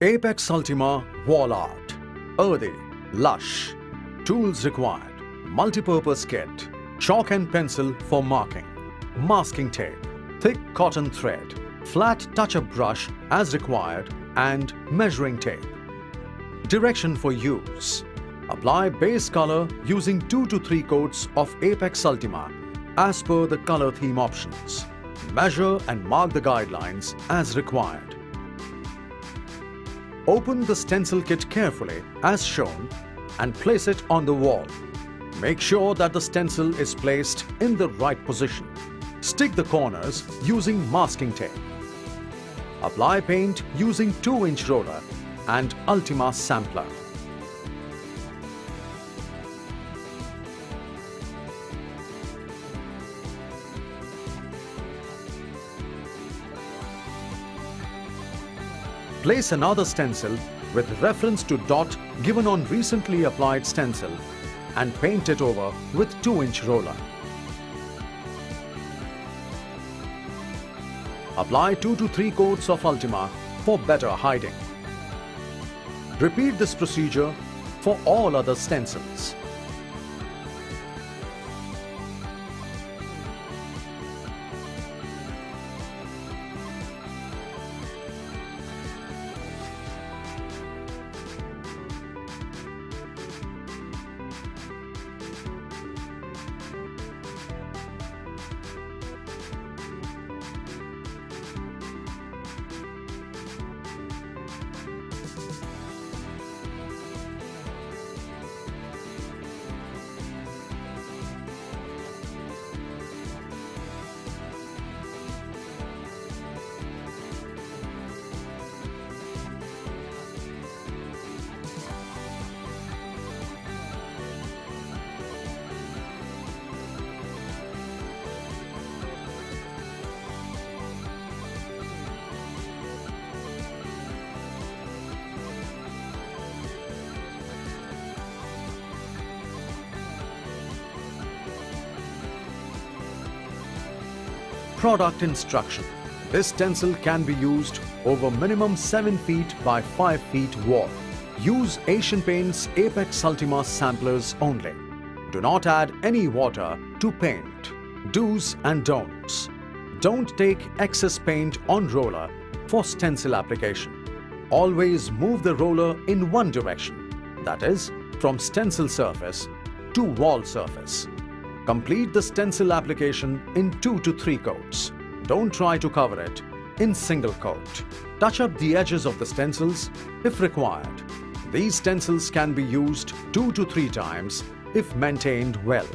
Apex Ultima Wall Art. Earthy, lush. Tools required. Multi-purpose kit. Chalk and pencil for marking. Masking tape. Thick cotton thread. Flat touch-up brush as required and measuring tape. Direction for use. Apply base color using 2 to 3 coats of Apex Ultima as per the color theme options. Measure and mark the guidelines as required. Open the stencil kit carefully as shown and place it on the wall. Make sure that the stencil is placed in the right position. Stick the corners using masking tape. Apply paint using 2-inch roller and Ultima sampler. Place another stencil with reference to dot given on recently applied stencil and paint it over with 2-inch roller. Apply 2 to 3 coats of Ultima for better hiding. Repeat this procedure for all other stencils. Product instruction. This stencil can be used over minimum 7 feet by 5 feet wall. Use Asianpaint's Apex Ultima samplers only. Do not add any water to paint. Do's and don'ts. Don't take excess paint on roller for stencil application. Always move the roller in one direction, that is, from stencil surface to wall surface. Complete the stencil application in 2 to 3 coats. Don't try to cover it in single coat. Touch up the edges of the stencils if required. These stencils can be used 2 to 3 times if maintained well.